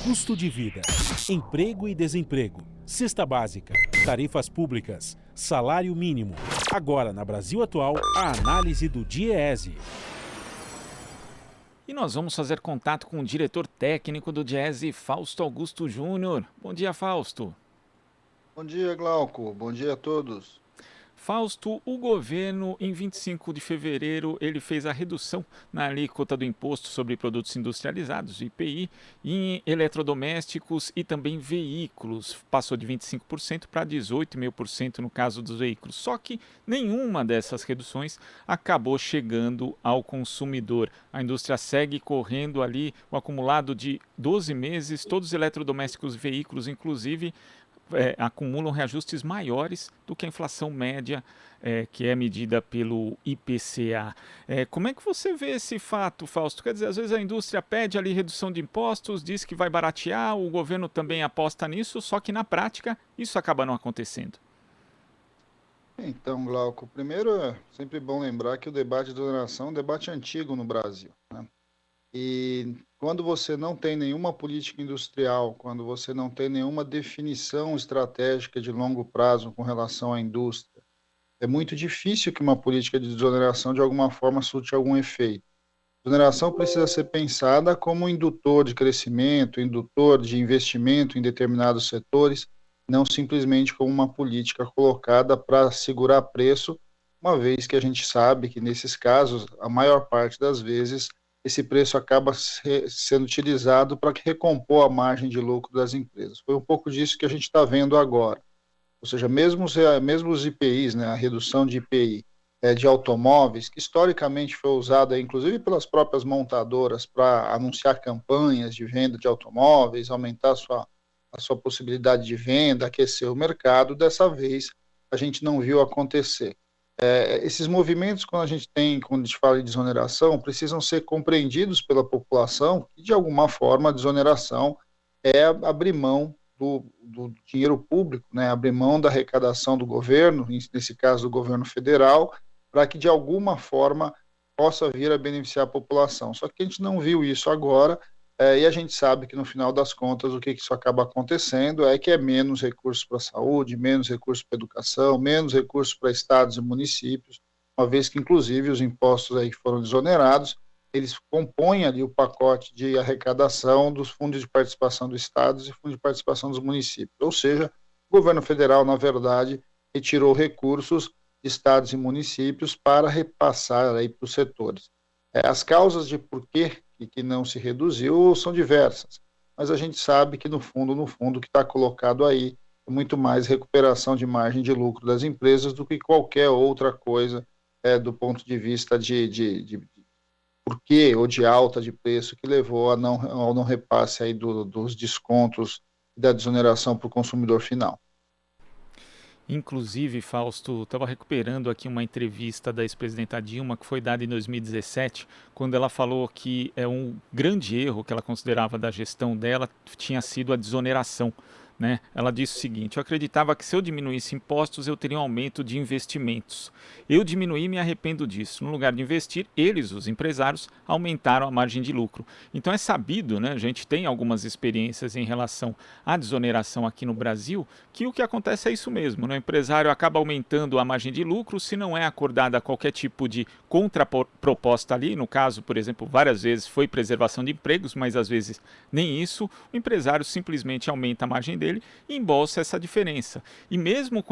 custo de vida, emprego e desemprego, cesta básica, tarifas públicas, salário mínimo. Agora, na Brasil Atual, a análise do DIEESE. E nós vamos fazer contato com o diretor técnico do DIEESE, Fausto Augusto Júnior. Bom dia, Fausto. Bom dia, Glauco. Bom dia a todos. Fausto, o governo, em 25 de fevereiro, ele fez a redução na alíquota do Imposto sobre Produtos Industrializados, IPI, em eletrodomésticos e também veículos. Passou de 25% para 18,5% no caso dos veículos. Só que nenhuma dessas reduções acabou chegando ao consumidor. A indústria segue correndo ali o acumulado de 12 meses, todos os eletrodomésticos e veículos, inclusive, acumulam reajustes maiores do que a inflação média, que é medida pelo IPCA. Como é que você vê esse fato, Fausto? Quer dizer, às vezes a indústria pede ali redução de impostos, diz que vai baratear, o governo também aposta nisso, só que na prática isso acaba não acontecendo. Então, Glauco, primeiro é sempre bom lembrar que o debate de exoneração é um debate antigo no Brasil, né? E quando você não tem nenhuma política industrial, quando você não tem nenhuma definição estratégica de longo prazo com relação à indústria, é muito difícil que uma política de desoneração de alguma forma surte algum efeito. A desoneração precisa ser pensada como um indutor de crescimento, indutor de investimento em determinados setores, não simplesmente como uma política colocada para segurar preço, uma vez que a gente sabe que nesses casos, a maior parte das vezes, esse preço acaba sendo utilizado para recompor a margem de lucro das empresas. Foi um pouco disso que a gente está vendo agora. Ou seja, mesmo os IPIs, né, a redução de IPI de automóveis, que historicamente foi usada, inclusive pelas próprias montadoras, para anunciar campanhas de venda de automóveis, aumentar a sua possibilidade de venda, aquecer o mercado, dessa vez a gente não viu acontecer. Esses movimentos, quando a gente fala de desoneração, precisam ser compreendidos pela população, e de alguma forma a desoneração é abrir mão do dinheiro público, né? Abrir mão da arrecadação do governo, nesse caso do governo federal, para que de alguma forma possa vir a beneficiar a população. Só que a gente não viu isso agora, e a gente sabe que no final das contas o que isso acaba acontecendo é que é menos recursos para a saúde, menos recursos para a educação, menos recursos para estados e municípios, uma vez que inclusive os impostos aí que foram desonerados, eles compõem ali o pacote de arrecadação dos fundos de participação dos estados e fundos de participação dos municípios. Ou seja, o governo federal, na verdade, retirou recursos de estados e municípios para repassar aí para os setores. As causas de por que não se reduziu são diversas, mas a gente sabe que no fundo, o que está colocado aí é muito mais recuperação de margem de lucro das empresas do que qualquer outra coisa do ponto de vista de porquê ou de alta de preço que levou ao não repasse aí dos descontos e da desoneração para o consumidor final. Inclusive, Fausto, estava recuperando aqui uma entrevista da ex-presidenta Dilma, que foi dada em 2017, quando ela falou que um grande erro que ela considerava da gestão dela tinha sido a desoneração. Né? Ela disse o seguinte: eu acreditava que se eu diminuísse impostos eu teria um aumento de investimentos. Eu diminuí e me arrependo disso. No lugar de investir, eles, os empresários, aumentaram a margem de lucro. Então é sabido, né? A gente tem algumas experiências em relação à desoneração aqui no Brasil, que o que acontece é isso mesmo, né? O empresário acaba aumentando a margem de lucro, se não é acordada qualquer tipo de contraproposta ali, no caso, por exemplo, várias vezes foi preservação de empregos, mas às vezes nem isso, o empresário simplesmente aumenta a margem dele e embolsa essa diferença. E mesmo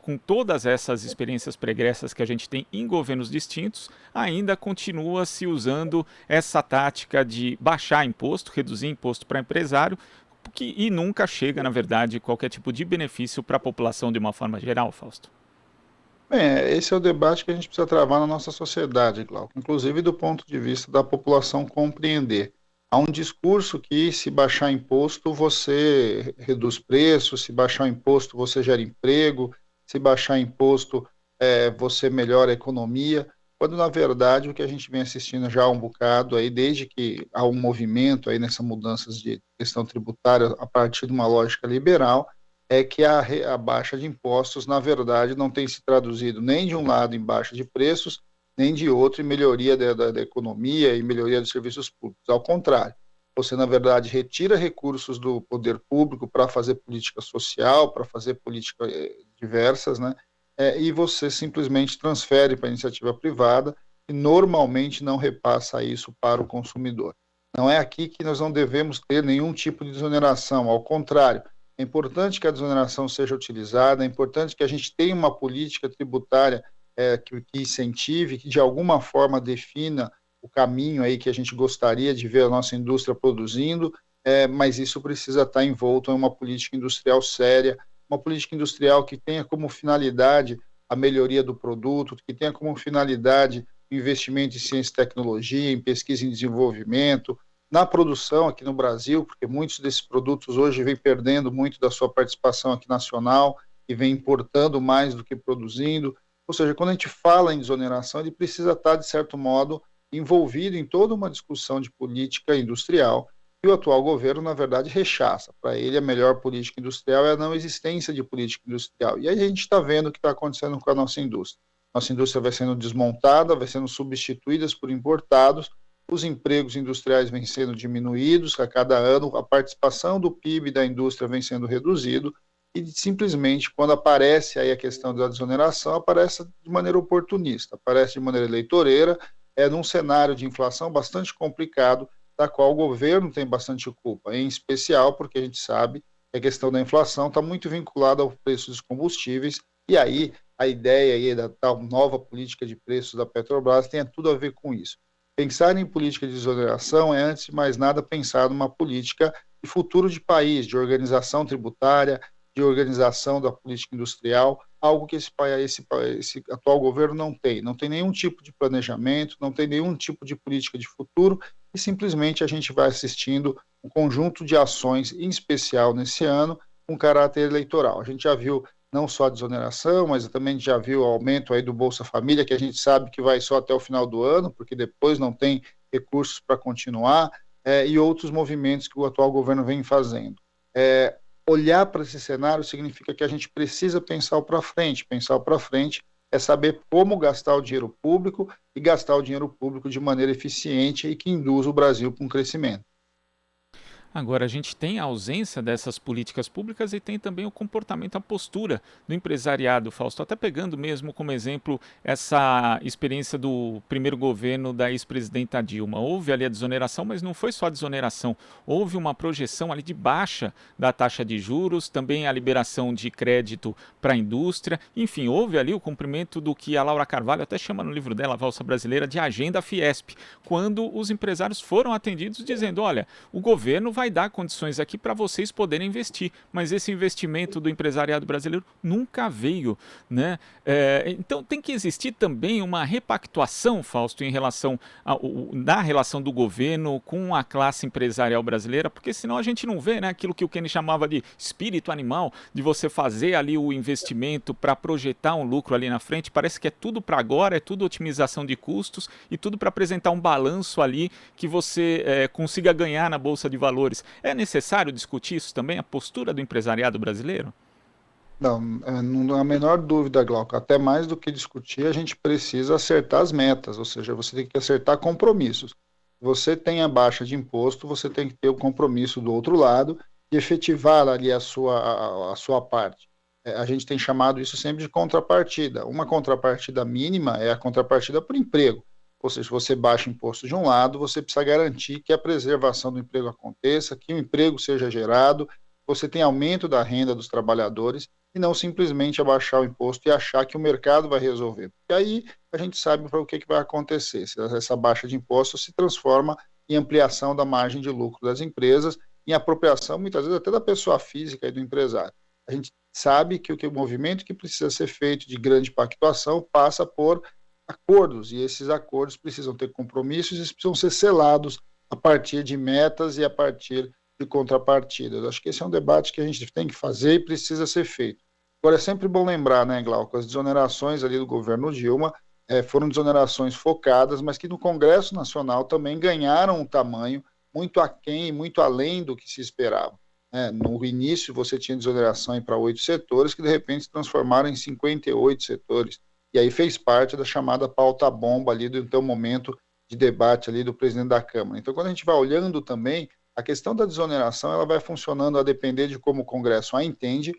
com todas essas experiências pregressas que a gente tem em governos distintos, ainda continua se usando essa tática de baixar imposto, reduzir imposto para empresário, e nunca chega, na verdade, qualquer tipo de benefício para a população de uma forma geral, Fausto. Esse é o debate que a gente precisa travar na nossa sociedade, Glauco, inclusive do ponto de vista da população compreender. Há um discurso que se baixar imposto você reduz preço, se baixar imposto você gera emprego, se baixar imposto você melhora a economia, quando na verdade o que a gente vem assistindo já há um bocado, aí, desde que há um movimento aí nessas mudanças de questão tributária a partir de uma lógica liberal, é que a baixa de impostos na verdade não tem se traduzido nem de um lado em baixa de preços, nem de outro em melhoria da economia e melhoria dos serviços públicos. Ao contrário, você, na verdade, retira recursos do poder público para fazer política social, para fazer políticas diversas, né? E você simplesmente transfere para a iniciativa privada e normalmente não repassa isso para o consumidor. Não é aqui que nós não devemos ter nenhum tipo de desoneração, ao contrário, é importante que a desoneração seja utilizada, é importante que a gente tenha uma política tributária que incentive, que de alguma forma defina o caminho aí que a gente gostaria de ver a nossa indústria produzindo, mas isso precisa estar envolto em uma política industrial séria, uma política industrial que tenha como finalidade a melhoria do produto, que tenha como finalidade o investimento em ciência e tecnologia, em pesquisa e desenvolvimento, na produção aqui no Brasil, porque muitos desses produtos hoje vêm perdendo muito da sua participação aqui nacional e vem importando mais do que produzindo. Ou seja, quando a gente fala em desoneração, ele precisa estar, de certo modo, envolvido em toda uma discussão de política industrial que o atual governo, na verdade, rechaça. Para ele, a melhor política industrial é a não existência de política industrial. E aí a gente está vendo o que está acontecendo com a nossa indústria. Nossa indústria vai sendo desmontada, vai sendo substituída por importados, os empregos industriais vêm sendo diminuídos a cada ano, a participação do PIB da indústria vem sendo reduzido, e simplesmente, quando aparece aí a questão da desoneração, aparece de maneira oportunista, aparece de maneira eleitoreira, num cenário de inflação bastante complicado, da qual o governo tem bastante culpa, em especial porque a gente sabe que a questão da inflação está muito vinculada ao preço dos combustíveis, e aí a ideia aí da tal nova política de preços da Petrobras tem tudo a ver com isso. Pensar em política de desoneração é, antes de mais nada, pensar numa política de futuro de país, de organização tributária, de organização da política industrial, algo que esse atual governo não tem nenhum tipo de planejamento, não tem nenhum tipo de política de futuro, e simplesmente a gente vai assistindo um conjunto de ações, em especial nesse ano, com caráter eleitoral. A gente já viu não só a desoneração, mas também já viu o aumento aí do Bolsa Família, que a gente sabe que vai só até o final do ano, porque depois não tem recursos para continuar, e outros movimentos que o atual governo vem fazendo. Olhar para esse cenário significa que a gente precisa pensar para frente. Pensar para frente é saber como gastar o dinheiro público e gastar o dinheiro público de maneira eficiente e que induza o Brasil para um crescimento. Agora, a gente tem a ausência dessas políticas públicas e tem também o comportamento, a postura do empresariado, Fausto. Até pegando mesmo como exemplo essa experiência do primeiro governo da ex-presidenta Dilma. Houve ali a desoneração, mas não foi só a desoneração. Houve uma projeção ali de baixa da taxa de juros, também a liberação de crédito para a indústria. Enfim, houve ali o cumprimento do que a Laura Carvalho até chama no livro dela, A Valsa Brasileira, de agenda Fiesp, quando os empresários foram atendidos dizendo, olha, o governo vai dar condições aqui para vocês poderem investir, mas esse investimento do empresariado brasileiro nunca veio, né? Então tem que existir também uma repactuação, Fausto, em relação da relação do governo com a classe empresarial brasileira, porque senão a gente não vê, né, aquilo que o Keynes chamava de espírito animal, de você fazer ali o investimento para projetar um lucro ali na frente. Parece que é tudo para agora, é tudo otimização de custos e tudo para apresentar um balanço ali que você consiga ganhar na Bolsa de Valores. É necessário discutir isso também, a postura do empresariado brasileiro? Não há a menor dúvida, Glauco. Até mais do que discutir, a gente precisa acertar as metas, ou seja, você tem que acertar compromissos. Você tem a baixa de imposto, você tem que ter o compromisso do outro lado de efetivar ali a sua parte. A gente tem chamado isso sempre de contrapartida. Uma contrapartida mínima é a contrapartida por emprego. Ou seja, se você baixa imposto de um lado, você precisa garantir que a preservação do emprego aconteça, que o emprego seja gerado, você tem aumento da renda dos trabalhadores e não simplesmente abaixar o imposto e achar que o mercado vai resolver. Porque aí a gente sabe para o que vai acontecer. Se essa baixa de imposto se transforma em ampliação da margem de lucro das empresas, em apropriação, muitas vezes, até da pessoa física e do empresário. A gente sabe que o movimento que precisa ser feito de grande pactuação passa por acordos, e esses acordos precisam ter compromissos e precisam ser selados a partir de metas e a partir de contrapartidas. Acho que esse é um debate que a gente tem que fazer e precisa ser feito. Agora, é sempre bom lembrar, né, Glauco, as desonerações ali do governo Dilma foram desonerações focadas, mas que no Congresso Nacional também ganharam um tamanho muito aquém, muito além do que se esperava. No início, você tinha desoneração para 8 setores, que de repente se transformaram em 58 setores. E aí fez parte da chamada pauta-bomba ali do então momento de debate ali do presidente da Câmara. Então, quando a gente vai olhando também A questão da desoneração ela vai funcionando a depender de como o Congresso a entende,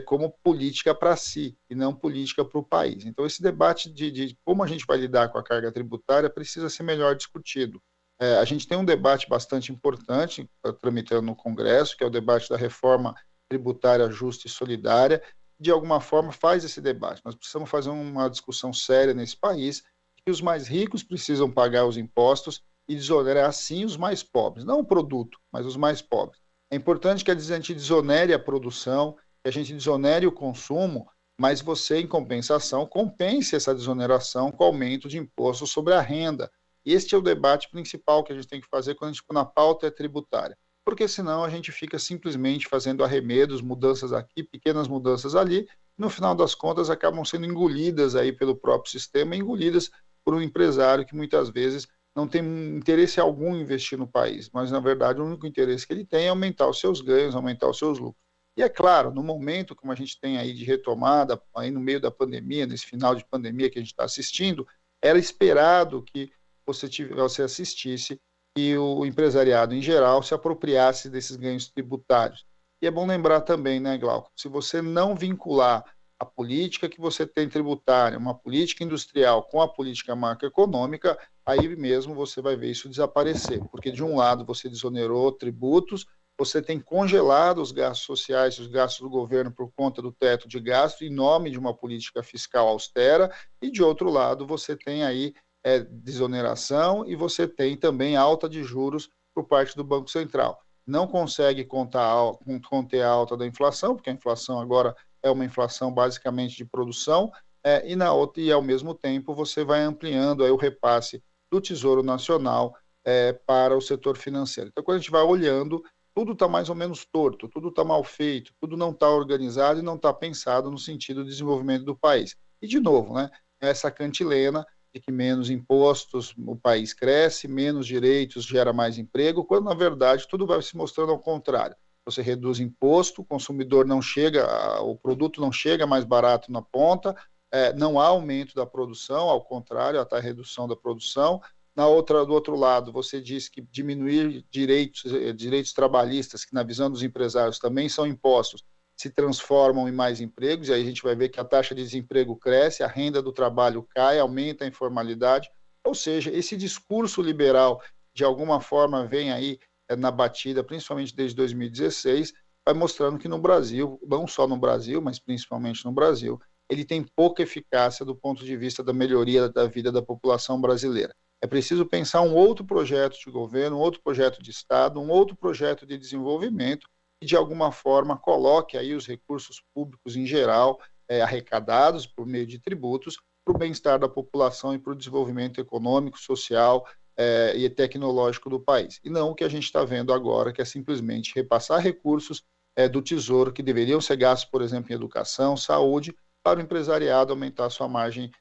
como política para si e não política para o país. Então, esse debate de como a gente vai lidar com a carga tributária precisa ser melhor discutido. A gente tem um debate bastante importante tramitando no Congresso, que é o debate da reforma tributária justa e solidária, que de alguma forma faz esse debate. Nós precisamos fazer uma discussão séria nesse país, que os mais ricos precisam pagar os impostos e desonerar, sim, os mais pobres. Não o produto, mas os mais pobres. É importante que a gente desonere a produção, que a gente desonere o consumo, mas você, em compensação, compense essa desoneração com aumento de imposto sobre a renda. Este é o debate principal que a gente tem que fazer quando a pauta é tributária. Porque senão a gente fica simplesmente fazendo arremedos, mudanças aqui, pequenas mudanças ali, e no final das contas acabam sendo engolidas aí pelo próprio sistema, engolidas por um empresário que muitas vezes não tem interesse algum em investir no país, mas na verdade o único interesse que ele tem é aumentar os seus ganhos, aumentar os seus lucros. E é claro, no momento como a gente tem aí de retomada, aí no meio da pandemia, nesse final de pandemia que a gente está assistindo, era esperado que você assistisse e o empresariado em geral se apropriasse desses ganhos tributários. E é bom lembrar também, né, Glauco, se você não vincular a política que você tem tributária, uma política industrial com a política macroeconômica, aí mesmo você vai ver isso desaparecer, porque de um lado você desonerou tributos, você tem congelado os gastos sociais, os gastos do governo por conta do teto de gasto, em nome de uma política fiscal austera, e de outro lado você tem aí desoneração e você tem também alta de juros por parte do Banco Central. Não consegue conter a alta da inflação, porque a inflação agora é uma inflação basicamente de produção, e ao mesmo tempo você vai ampliando aí o repasse do Tesouro Nacional para o setor financeiro. Então, quando a gente vai olhando, tudo está mais ou menos torto, tudo está mal feito, tudo não está organizado e não está pensado no sentido do desenvolvimento do país. E, de novo, né, essa cantilena de que menos impostos o país cresce, menos direitos gera mais emprego, quando, na verdade, tudo vai se mostrando ao contrário. Você reduz imposto, o consumidor não chega, o produto não chega mais barato na ponta, não há aumento da produção, ao contrário, há redução da produção. Do outro lado, você diz que diminuir direitos trabalhistas, que na visão dos empresários também são impostos, se transformam em mais empregos, e aí a gente vai ver que a taxa de desemprego cresce, a renda do trabalho cai, aumenta a informalidade, ou seja, esse discurso liberal, de alguma forma, vem aí na batida, principalmente desde 2016, vai mostrando que no Brasil, não só no Brasil, mas principalmente no Brasil, ele tem pouca eficácia do ponto de vista da melhoria da vida da população brasileira. É preciso pensar um outro projeto de governo, um outro projeto de Estado, um outro projeto de desenvolvimento que, de alguma forma, coloque aí os recursos públicos em geral, arrecadados por meio de tributos, para o bem-estar da população e para o desenvolvimento econômico, social e tecnológico do país. E não o que a gente está vendo agora, que é simplesmente repassar recursos do Tesouro que deveriam ser gastos, por exemplo, em educação, saúde, para o empresariado aumentar a sua margem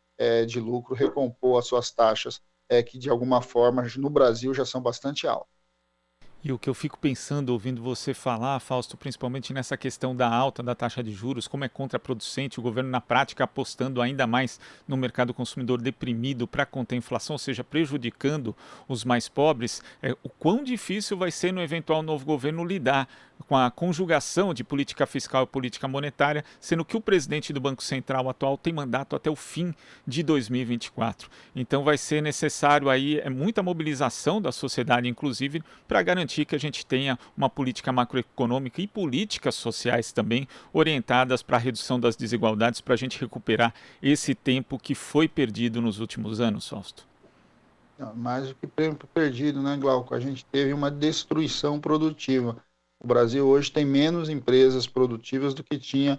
de lucro, recompor as suas taxas, que de alguma forma no Brasil já são bastante altas. E o que eu fico pensando, ouvindo você falar, Fausto, principalmente nessa questão da alta da taxa de juros, como é contraproducente o governo na prática apostando ainda mais no mercado consumidor deprimido para conter a inflação, ou seja, prejudicando os mais pobres, o quão difícil vai ser no eventual novo governo lidar com a conjugação de política fiscal e política monetária, sendo que o presidente do Banco Central atual tem mandato até o fim de 2024. Então vai ser necessário aí muita mobilização da sociedade, inclusive, para garantir que a gente tenha uma política macroeconômica e políticas sociais também orientadas para a redução das desigualdades, para a gente recuperar esse tempo que foi perdido nos últimos anos, Fausto. Mais do que tempo perdido, né, Glauco? A gente teve uma destruição produtiva. O Brasil hoje tem menos empresas produtivas do que tinha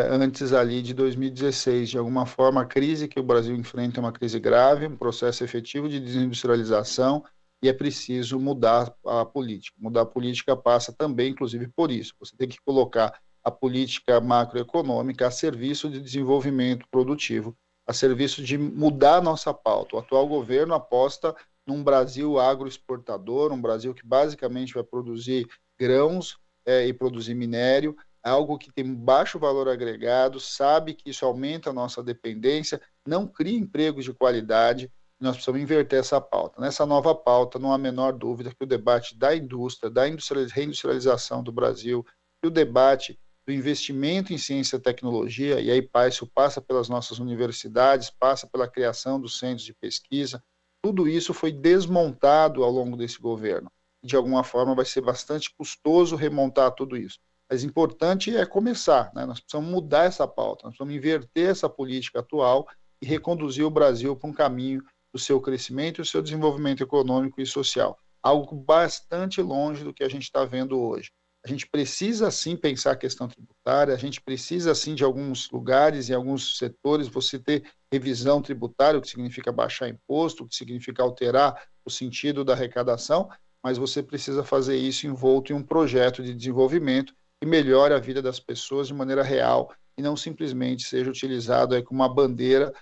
antes ali de 2016. De alguma forma, a crise que o Brasil enfrenta é uma crise grave, um processo efetivo de desindustrialização, e é preciso mudar a política. Mudar a política passa também, inclusive, por isso. Você tem que colocar a política macroeconômica a serviço de desenvolvimento produtivo, a serviço de mudar a nossa pauta. O atual governo aposta num Brasil agroexportador, um Brasil que basicamente vai produzir grãos e produzir minério, algo que tem baixo valor agregado, sabe que isso aumenta a nossa dependência, não cria empregos de qualidade, Nós precisamos inverter essa pauta. Nessa nova pauta, não há a menor dúvida que o debate da indústria, da reindustrialização do Brasil, que o debate do investimento em ciência e tecnologia, e aí isso passa pelas nossas universidades, passa pela criação dos centros de pesquisa, tudo isso foi desmontado ao longo desse governo. De alguma forma vai ser bastante custoso remontar tudo isso. Mas importante é começar, né? Nós precisamos mudar essa pauta, nós precisamos inverter essa política atual e reconduzir o Brasil para um caminho do seu crescimento e do seu desenvolvimento econômico e social. Algo bastante longe do que a gente está vendo hoje. A gente precisa, sim, pensar a questão tributária, a gente precisa, sim, de alguns lugares, em alguns setores, você ter revisão tributária, o que significa baixar imposto, o que significa alterar o sentido da arrecadação, mas você precisa fazer isso envolto em um projeto de desenvolvimento que melhore a vida das pessoas de maneira real e não simplesmente seja utilizado como uma bandeira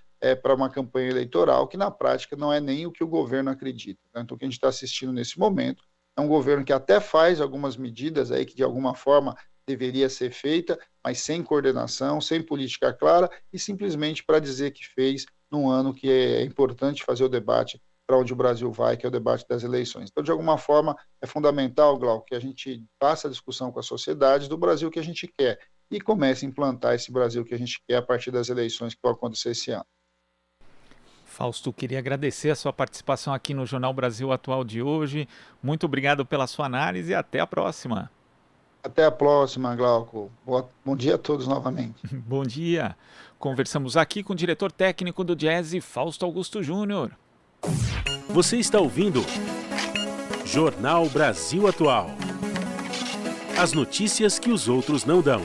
para uma campanha eleitoral, que na prática não é nem o que o governo acredita. Né? Então, o que a gente está assistindo nesse momento é um governo que até faz algumas medidas aí que de alguma forma deveria ser feita, mas sem coordenação, sem política clara e simplesmente para dizer que fez num ano que é importante fazer o debate para onde o Brasil vai, que é o debate das eleições. Então, de alguma forma, é fundamental, Glauco, que a gente faça a discussão com a sociedade do Brasil que a gente quer e comece a implantar esse Brasil que a gente quer a partir das eleições que vão acontecer esse ano. Fausto, queria agradecer a sua participação aqui no Jornal Brasil Atual de hoje. Muito obrigado pela sua análise e até a próxima. Até a próxima, Glauco. Bom dia a todos novamente. Bom dia. Conversamos aqui com o diretor técnico do Diese, Fausto Augusto Júnior. Você está ouvindo Jornal Brasil Atual. As notícias que os outros não dão.